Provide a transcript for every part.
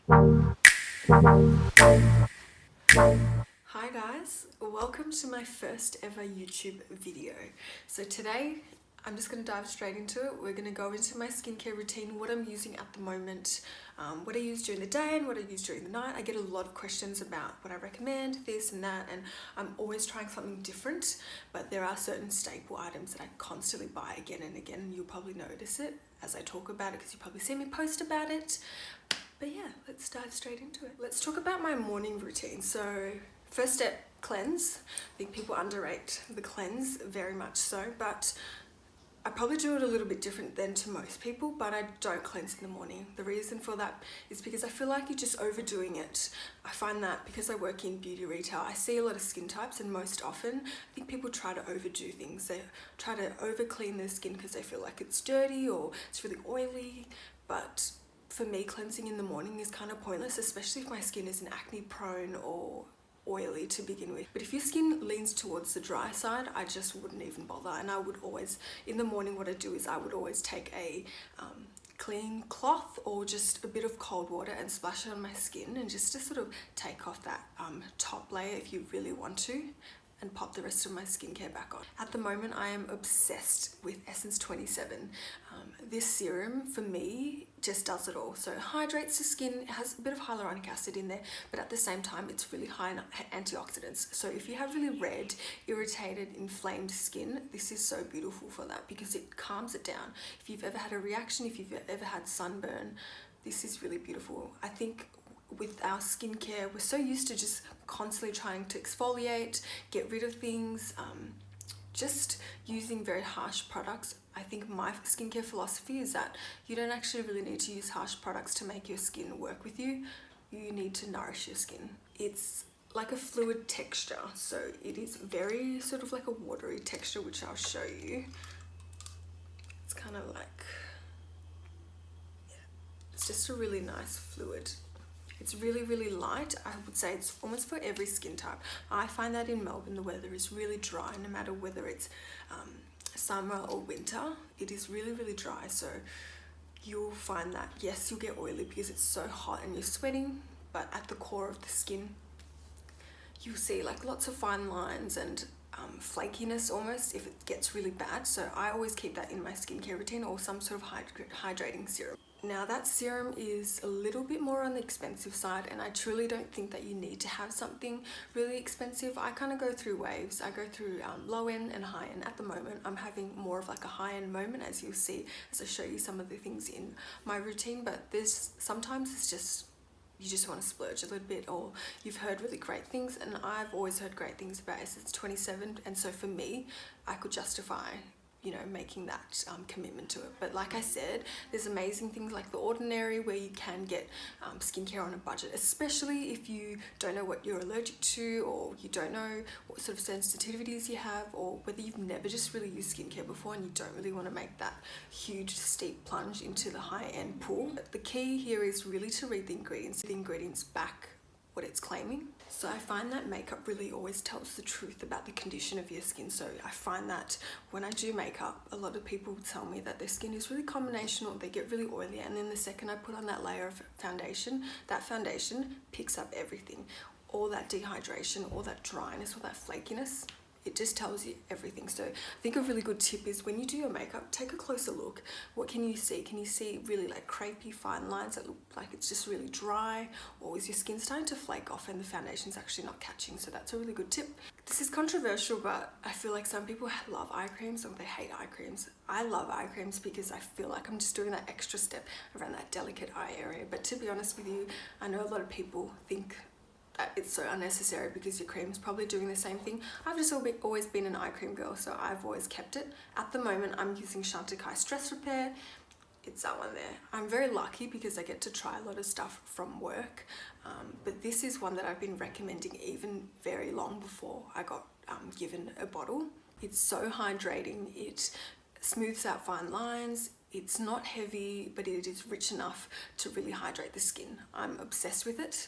Hi guys, welcome to my first ever YouTube video. So today I'm just going to dive straight into it. We're going to go into my skincare routine, what I'm using at the moment, what I use during the day and what I use during the night. I get a lot of questions about what I recommend, this and that, and I'm always trying something different, but there are certain staple items that I constantly buy again and again, and you'll probably notice it as I talk about it because you probably see me post about it. But yeah, let's dive straight into it. Let's talk about my morning routine. So first step, cleanse. I think people underrate the cleanse very much so, but I probably do it a little bit different than to most people, but I don't cleanse in the morning. The reason for that is because I feel like you're just overdoing it. I find that because I work in beauty retail, I see a lot of skin types, and most often I think people try to overdo things. They try to over clean their skin because they feel like it's dirty or it's really oily, but for me, cleansing in the morning is kind of pointless, especially if my skin isn't acne prone or oily to begin with. But if your skin leans towards the dry side, I just wouldn't even bother. And I would always, in the morning, what I do is I would always take a clean cloth or just a bit of cold water and splash it on my skin, and just to sort of take off that top layer if you really want to, and pop the rest of my skincare back on. At the moment, I am obsessed with Essence 27. This serum for me just does it all. So it hydrates the skin, it has a bit of hyaluronic acid in there, but at the same time it's really high in antioxidants. So if you have really red, irritated, inflamed skin, this is so beautiful for that because it calms it down. If you've ever had a reaction, if you've ever had sunburn, this is really beautiful. I think with our skincare, we're so used to just constantly trying to exfoliate, get rid of things, just using very harsh products. I think my skincare philosophy is that you don't actually really need to use harsh products to make your skin work with you. You need to nourish your skin. It's like a fluid texture, so it is very sort of like a watery texture, which I'll show you. It's kind of like, yeah, it's just a really nice fluid. It's really, really light. I would say it's almost for every skin type. I find that in Melbourne, the weather is really dry, no matter whether it's summer or winter. It is really, really dry. So you'll find that, yes, you'll get oily because it's so hot and you're sweating, but at the core of the skin, you'll see like lots of fine lines and flakiness almost if it gets really bad. So I always keep that in my skincare routine, or some sort of hydrating serum. Now that serum is a little bit more on the expensive side, and I truly don't think that you need to have something really expensive. I kind of go through waves. I go through low end and high end. At the moment, I'm having more of like a high end moment, as you'll see as I show you some of the things in my routine, but sometimes it's just, you just want to splurge a little bit, or you've heard really great things, and I've always heard great things about Essence 27, and so for me, I could justify, you know, making that commitment to it. But like I said, there's amazing things like The Ordinary where you can get skincare on a budget, especially if you don't know what you're allergic to, or you don't know what sort of sensitivities you have, or whether you've never just really used skincare before and you don't really want to make that huge steep plunge into the high-end pool. But the key here is really to read the ingredients back what it's claiming. So I find that makeup really always tells the truth about the condition of your skin. So I find that when I do makeup, a lot of people tell me that their skin is really combinational, they get really oily, and then the second I put on that layer of foundation, that foundation picks up everything. All that dehydration, all that dryness, all that flakiness, it just tells you everything. So I think a really good tip is when you do your makeup, take a closer look. What can you see? Can you see really like crepey fine lines that look like it's just really dry, or is your skin starting to flake off and the foundation's actually not catching? So that's a really good tip. This is controversial, but I feel like some people love eye creams or they hate eye creams. I love eye creams because I feel like I'm just doing that extra step around that delicate eye area. But to be honest with you, I know a lot of people think that it's so unnecessary because your cream is probably doing the same thing. I've just always been an eye cream girl, so I've always kept it. At the moment, I'm using Chantecaille Stress Repair. It's that one there. I'm very lucky because I get to try a lot of stuff from work, but this is one that I've been recommending even very long before I got given a bottle. It's so hydrating. It smooths out fine lines. It's not heavy, but it is rich enough to really hydrate the skin. I'm obsessed with it.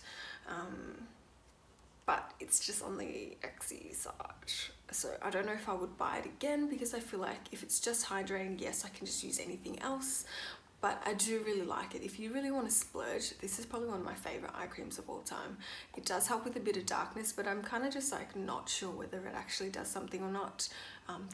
But it's just on the Exy side. So I don't know if I would buy it again because I feel like if it's just hydrating, yes, I can just use anything else. but I do really like it. If you really want to splurge, this is probably one of my favorite eye creams of all time. It does help with a bit of darkness, but I'm kind of just like not sure whether it actually does something or not.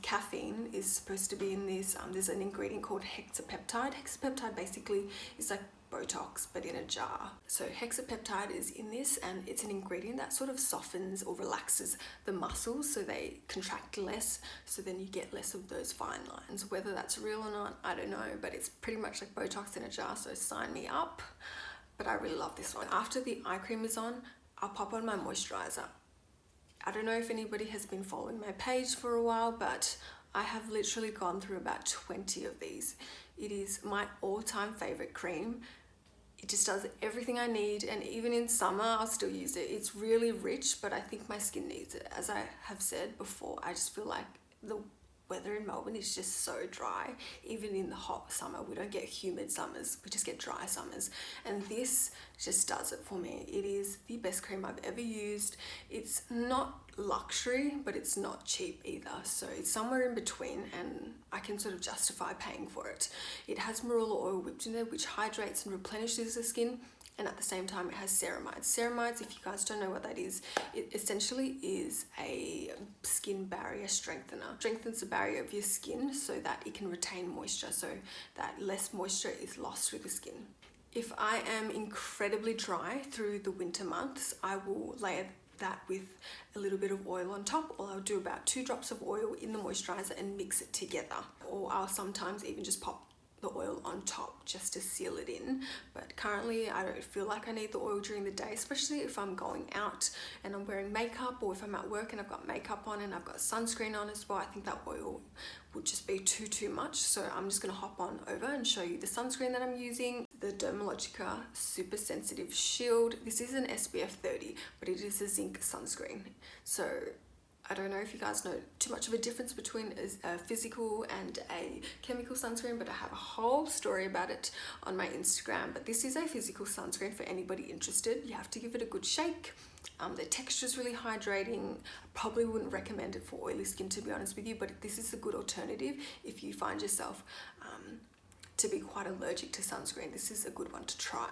Caffeine is supposed to be in this. There's an ingredient called hexapeptide. Hexapeptide basically is like Botox but in a jar. So hexapeptide is in this, and it's an ingredient that sort of softens or relaxes the muscles so they contract less, so then you get less of those fine lines. Whether that's real or not, I don't know, but it's pretty much like Botox in a jar, so sign me up. But I really love this one. After the eye cream is on, I'll pop on my moisturizer. I don't know if anybody has been following my page for a while, but I have literally gone through about 20 of these. It is my all-time favorite cream. It just does everything I need, and even in summer I'll still use it. It's really rich, but I think my skin needs it. As I have said before, I just feel like the weather in Melbourne is just so dry. Even in the hot summer, we don't get humid summers, we just get dry summers, and this just does it for me. It is the best cream I've ever used. It's not luxury, but it's not cheap either, so it's somewhere in between, and I can sort of justify paying for it. It has marula oil whipped in there, which hydrates and replenishes the skin, and at the same time it has ceramides. Ceramides, if you guys don't know what that is, it essentially is a skin barrier strengthener. Strengthens the barrier of your skin so that it can retain moisture, so that less moisture is lost through the skin. If I am incredibly dry through the winter months, I will layer that with a little bit of oil on top, or I'll do about 2 drops of oil in the moisturizer and mix it together, or I'll sometimes even just pop the oil on top just to seal it in. But currently I don't feel like I need the oil during the day, especially if I'm going out and I'm wearing makeup, or if I'm at work and I've got makeup on and I've got sunscreen on as well. I think that oil would just be too much, so I'm just going to hop on over and show you the sunscreen that I'm using. The Dermalogica Super Sensitive Shield. This is an SPF 30, but it is a zinc sunscreen, so I don't know if you guys know too much of a difference between a physical and a chemical sunscreen, but I have a whole story about it on my Instagram. But this is a physical sunscreen for anybody interested. You have to give it a good shake. The texture is really hydrating. I probably wouldn't recommend it for oily skin, to be honest with you, but this is a good alternative if you find yourself to be quite allergic to sunscreen. This is a good one to try.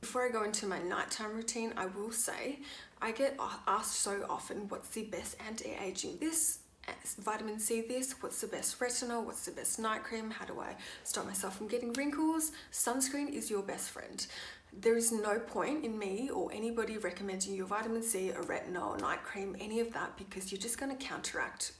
Before I go into my nighttime routine, I will say I get asked so often, what's the best anti-aging this, vitamin C this, what's the best retinol, what's the best night cream, how do I stop myself from getting wrinkles? Sunscreen is your best friend. There is no point in me or anybody recommending you vitamin C, a retinol, night cream, any of that, because you're just going to counteract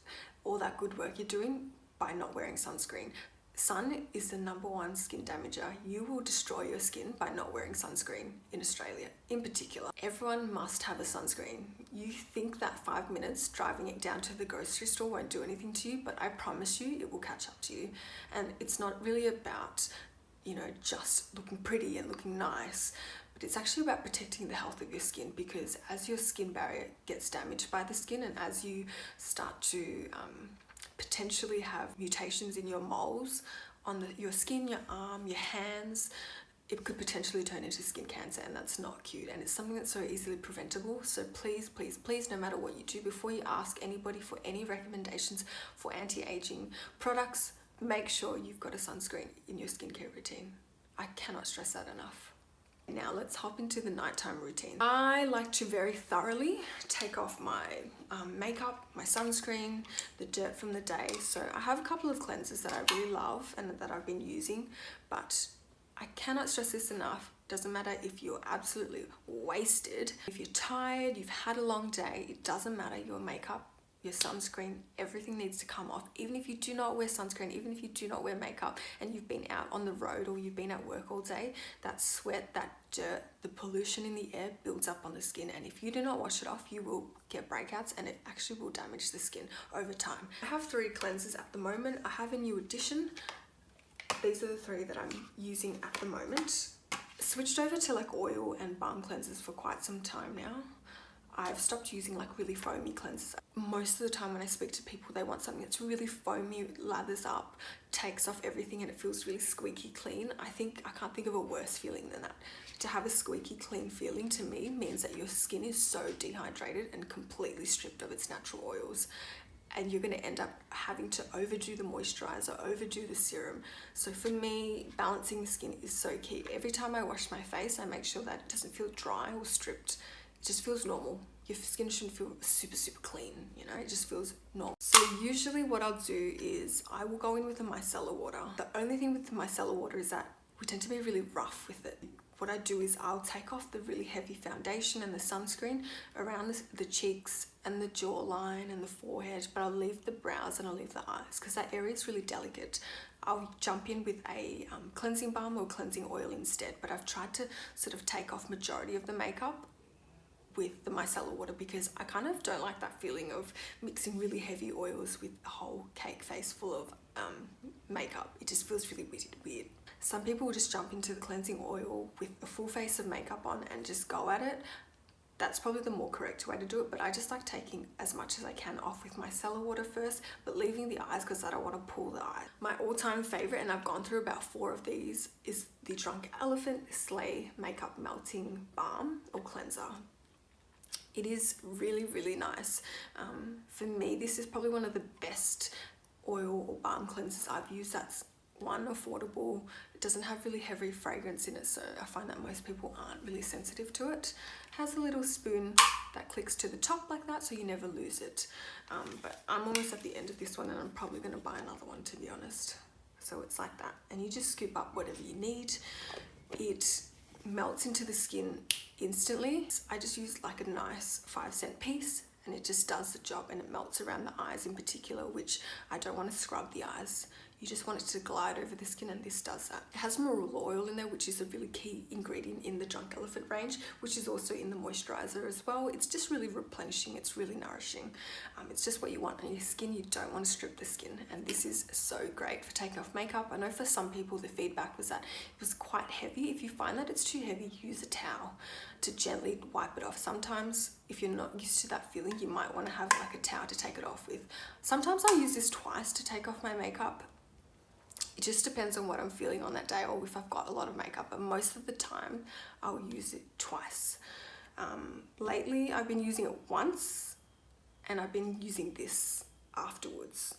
all that good work you're doing by not wearing sunscreen. Sun is the #1 skin damager. You will destroy your skin by not wearing sunscreen in Australia in particular. Everyone must have a sunscreen. You think that 5 minutes driving it down to the grocery store won't do anything to you, but I promise you it will catch up to you. And it's not really about, you know, just looking pretty and looking nice, but it's actually about protecting the health of your skin, because as your skin barrier gets damaged by the skin, and as you start to potentially have mutations in your moles on your skin, your arm, your hands, it could potentially turn into skin cancer, and that's not cute, and it's something that's so easily preventable. So please, please, please, no matter what you do, before you ask anybody for any recommendations for anti-aging products, make sure you've got a sunscreen in your skincare routine. I cannot stress that enough. Now let's hop into the nighttime routine. I like to very thoroughly take off my makeup, my sunscreen, the dirt from the day. So I have a couple of cleansers that I really love and that I've been using, but I cannot stress this enough. Doesn't matter if you're absolutely wasted, if you're tired, you've had a long day, it doesn't matter. Your makeup, your sunscreen, everything needs to come off. Even if you do not wear sunscreen, even if you do not wear makeup and you've been out on the road or you've been at work all day, that sweat, that dirt, the pollution in the air builds up on the skin, and if you do not wash it off, you will get breakouts, and it actually will damage the skin over time. I have 3 cleansers at the moment. I have a new addition. These are the 3 that I'm using at the moment. Switched over to like oil and balm cleansers for quite some time now. I've stopped using like really foamy cleansers. Most of the time when I speak to people, they want something that's really foamy, lathers up, takes off everything, and it feels really squeaky clean. I can't think of a worse feeling than that. To have a squeaky clean feeling, to me, means that your skin is so dehydrated and completely stripped of its natural oils. and you're going to end up having to overdo the moisturizer, overdo the serum. So for me, balancing the skin is so key. Every time I wash my face, I make sure that it doesn't feel dry or stripped. It just feels normal. Your skin shouldn't feel super clean, you know, it just feels normal. So usually what I'll do is I will go in with the micellar water. The only thing with the micellar water is that we tend to be really rough with it. What I do is I'll take off the really heavy foundation and the sunscreen around the cheeks and the jawline and the forehead, but I'll leave the brows and I'll leave the eyes because that area is really delicate. I'll jump in with a cleansing balm or cleansing oil instead, but I've tried to sort of take off majority of the makeup with the micellar water because I kind of don't like that feeling of mixing really heavy oils with a whole cake face full of makeup. It just feels really weird. Some people will just jump into the cleansing oil with a full face of makeup on and just go at it. That's probably the more correct way to do it, but I just like taking as much as I can off with micellar water first, but leaving the eyes because I don't want to pull the eye. My all-time favorite, and I've gone through about 4 of these, is the Drunk Elephant Slaai Makeup Melting Balm or Cleanser. It is really nice. For me, this is probably one of the best oil or balm cleansers I've used. That's one, affordable. It doesn't have really heavy fragrance in it, so I find that most people aren't really sensitive to it. It has a little spoon that clicks to the top like that, so you never lose it. But I'm almost at the end of this one and I'm probably going to buy another one, to be honest. So it's like that, and you just scoop up whatever you need. It melts into the skin instantly. I just use like a nice 5-cent piece and it just does the job, and it melts around the eyes in particular, which I don't want to scrub the eyes. You just want it to glide over the skin, and this does that. It has marula oil in there, which is a really key ingredient in the Drunk Elephant range, which is also in the moisturizer as well. It's just really replenishing, it's really nourishing. It's just what you want on your skin. You don't want to strip the skin, and this is so great for taking off makeup. I know for some people the feedback was that it was quite heavy. If you find that it's too heavy, use a towel to gently wipe it off. Sometimes if you're not used to that feeling, you might want to have like a towel to take it off with. Sometimes I use this twice to take off my makeup. It just depends on what I'm feeling on that day or if I've got a lot of makeup, but most of the time I'll use it twice. Lately I've been using it once and I've been using this afterwards.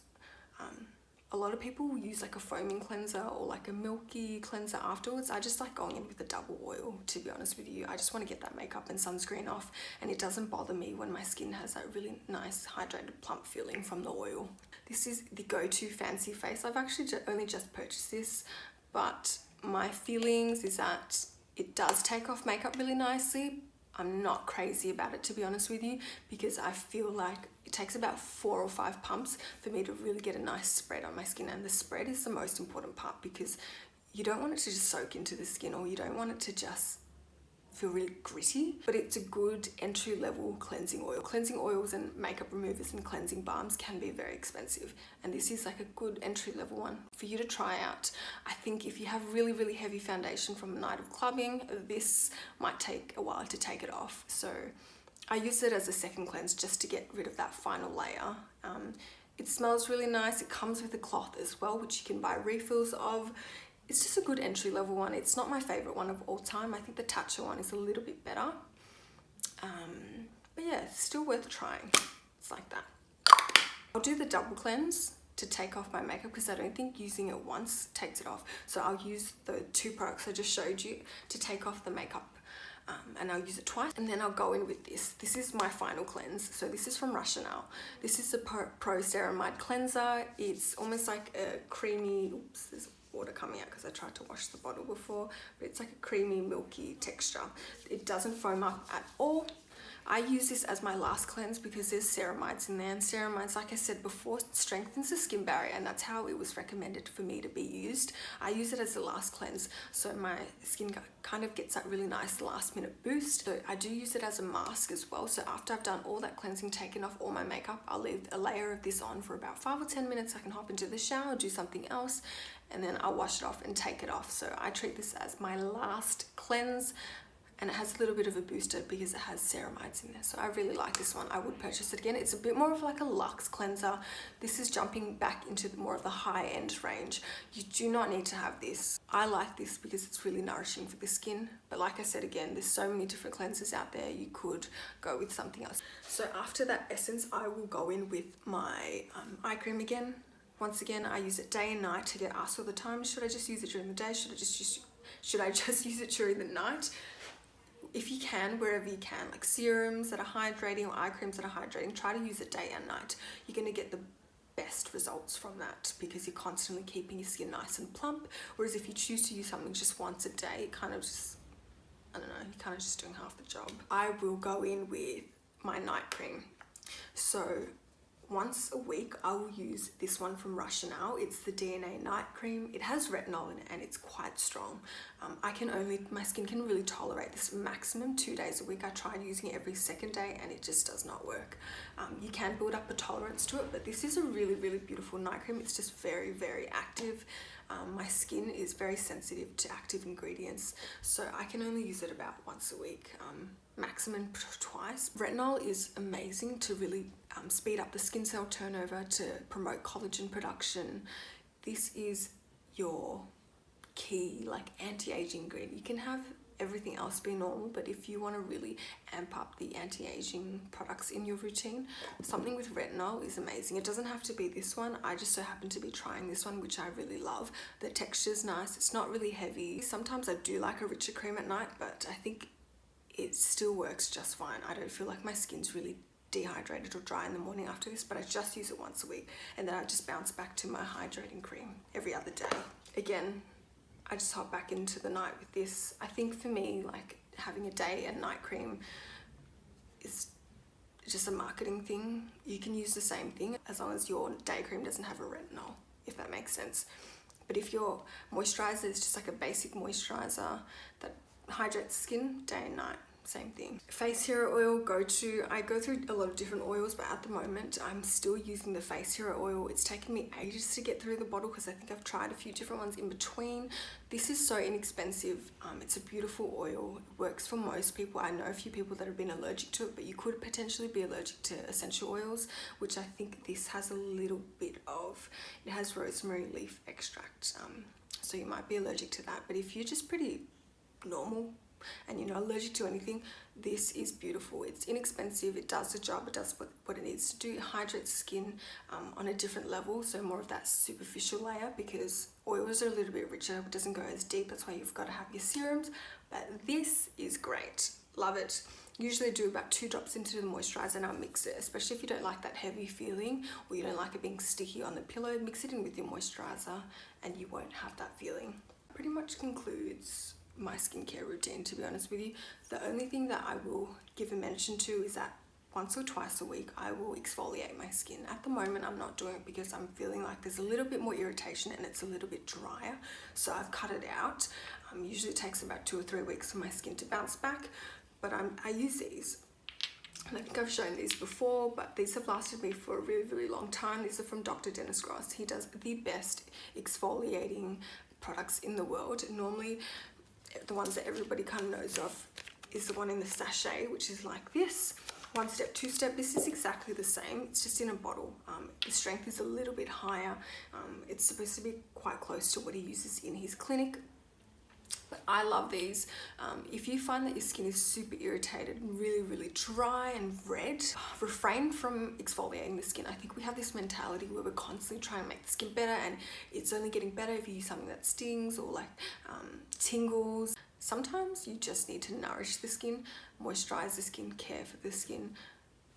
A lot of people will use like a foaming cleanser or like a milky cleanser afterwards. I just like going in with a double oil, to be honest with you. I just want to get that makeup and sunscreen off, and it doesn't bother me when my skin has that really nice hydrated plump feeling from the oil. This is the go-to fancy face. I've actually only just purchased this, but my feelings is that it does take off makeup really nicely. I'm not crazy about it, to be honest with you, because I feel like it takes about 4 or 5 pumps for me to really get a nice spread on my skin, and the spread is the most important part because you don't want it to just soak into the skin, or you don't want it to just feel really gritty, but it's a good entry-level cleansing oil. Cleansing oils and makeup removers and cleansing balms can be very expensive, and this is like a good entry-level one for you to try out. I think if you have really heavy foundation from a night of clubbing, this might take a while to take it off. So I use it as a second cleanse just to get rid of that final layer. It smells really nice. It comes with a cloth as well, which you can buy refills of. It's just a good entry-level one. It's not my favorite one of all time. I think the Tatcha one is a little bit better. But yeah, it's still worth trying. It's like that. I'll do the double cleanse to take off my makeup because I don't think using it once takes it off. So I'll use the 2 products I just showed you to take off the makeup. And I'll use it twice, and then I'll go in with this. This is my final cleanse. So this is from Russia now. This is the ProCeramide Cleanser. It's almost like a creamy, oops, there's water coming out because I tried to wash the bottle before, but it's like a creamy, milky texture. It doesn't foam up at all. I use this as my last cleanse because there's ceramides in there, and ceramides, like I said before, strengthens the skin barrier, and that's how it was recommended for me to be used. I use it as the last cleanse, so my skin kind of gets that really nice last minute boost. So I do use it as a mask as well. So after I've done all that cleansing, taken off all my makeup, I'll leave a layer of this on for about 5 or 10 minutes. I can hop into the shower, do something else, and then I'll wash it off and take it off. So I treat this as my last cleanse. and it has a little bit of a booster because it has ceramides in there. So I really like this one. I would purchase it again. It's a bit more of like a luxe cleanser. This is jumping back into more of the high end range. You do not need to have this. I like this because it's really nourishing for the skin. But like I said again, there's so many different cleansers out there. You could go with something else. So after that essence, I will go in with my eye cream again. Once again, I use it day and night. To get asked all the time, should I just use it during the day? Should I just use it during the night? If you can, wherever you can, like serums that are hydrating or eye creams that are hydrating, try to use it day and night. You're going to get the best results from that because you're constantly keeping your skin nice and plump. Whereas if you choose to use something just once a day, it kind of just, I don't know, you're kind of just doing half the job. I will go in with my night cream. So once a week, I will use this one from Now. It's the DNA Night Cream. It has retinol in it and it's quite strong. My skin can really tolerate this maximum 2 days a week. I tried using it every second day and it just does not work. You can build up a tolerance to it, but this is a really, really beautiful night cream. It's just very, very active. My skin is very sensitive to active ingredients, so I can only use it about once a week. Maximum twice. Retinol is amazing to really speed up the skin cell turnover, to promote collagen production. This is your key like anti-aging ingredient. You can have everything else be normal, but if you want to really amp up the anti-aging products in your routine, something with retinol is amazing. It doesn't have to be this one. I just so happen to be trying this one, which I really love. The texture's nice. It's not really heavy. Sometimes I do like a richer cream at night, but I think it still works just fine. I don't feel like my skin's really dehydrated or dry in the morning after this, but I just use it once a week and then I just bounce back to my hydrating cream every other day. Again, I just hop back into the night with this. I think for me, like having a day and night cream is just a marketing thing. You can use the same thing as long as your day cream doesn't have a retinol, if that makes sense. But if your moisturizer is just like a basic moisturizer that hydrates skin, day and night, same thing. Face hero oil, I go through a lot of different oils, but at the moment I'm still using the face hero oil. It's taken me ages to get through the bottle because I think I've tried a few different ones in between. This is so inexpensive. It's a beautiful oil. It works for most people. I know a few people that have been allergic to it, but you could potentially be allergic to essential oils, which I think this has a little bit of. It has rosemary leaf extract, so you might be allergic to that. But if you're just pretty normal and you're not allergic to anything, this is beautiful. It's inexpensive, it does the job, it does what it needs to do. It hydrates skin on a different level, so more of that superficial layer, because oils are a little bit richer, it doesn't go as deep. That's why you've got to have your serums, but this is great. Love it. Usually I do about 2 drops into the moisturizer and I'll mix it, especially if you don't like that heavy feeling or you don't like it being sticky on the pillow. Mix it in with your moisturizer and you won't have that feeling. Pretty much concludes my skincare routine, to be honest with you. The only thing that I will give a mention to is that once or twice a week I will exfoliate my skin. At the moment I'm not doing it because I'm feeling like there's a little bit more irritation and it's a little bit drier, so I've cut it out. Usually it takes about 2 or 3 weeks for my skin to bounce back, but I use these. And I think I've shown these before, but these have lasted me for a really, really long time. These are from Dr. Dennis Gross. He does the best exfoliating products in the world. Normally the ones that everybody kind of knows of is the one in the sachet, which is like this. 1 step, 2 step, this is exactly the same. It's just in a bottle. The strength is a little bit higher. It's supposed to be quite close to what he uses in his clinic. But I love these. If you find that your skin is super irritated and really, really dry and red, refrain from exfoliating the skin. I think we have this mentality where we're constantly trying to make the skin better, and it's only getting better if you use something that stings or like tingles. Sometimes you just need to nourish the skin, moisturize the skin, care for the skin,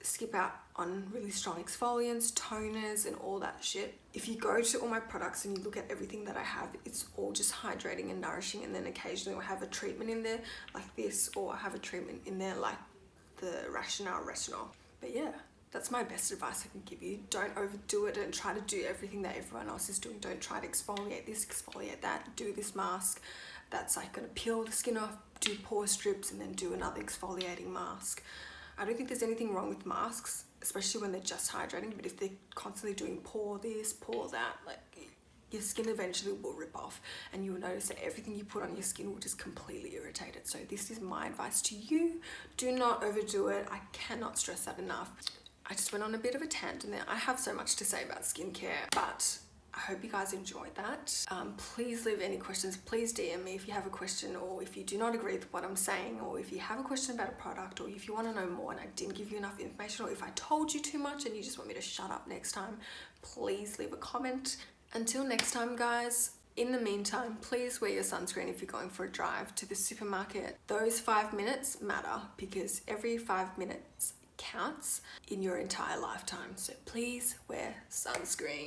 skip out on really strong exfoliants, toners and all that shit. If you go to all my products and you look at everything that I have, it's all just hydrating and nourishing, and then occasionally I'll have a treatment in there like this, or I have a treatment in there like the retinol. But yeah, that's my best advice I can give you. Don't overdo it and try to do everything that everyone else is doing. Don't try to exfoliate this, exfoliate that, do this mask that's like gonna peel the skin off, do pore strips, and then do another exfoliating mask. I don't think there's anything wrong with masks, especially when they're just hydrating, but if they're constantly doing pour this, pour that, like, your skin eventually will rip off, and you will notice that everything you put on your skin will just completely irritate it. So this is my advice to you. Do not overdo it. I cannot stress that enough. I just went on a bit of a tangent there. I have so much to say about skincare, but I hope you guys enjoyed that. Please leave any questions. Please DM me if you have a question, or if you do not agree with what I'm saying, or if you have a question about a product, or if you want to know more and I didn't give you enough information, or if I told you too much and you just want me to shut up next time, please leave a comment. Until next time, guys, in the meantime, please wear your sunscreen if you're going for a drive to the supermarket. Those 5 minutes matter, because every 5 minutes counts in your entire lifetime. So please wear sunscreen.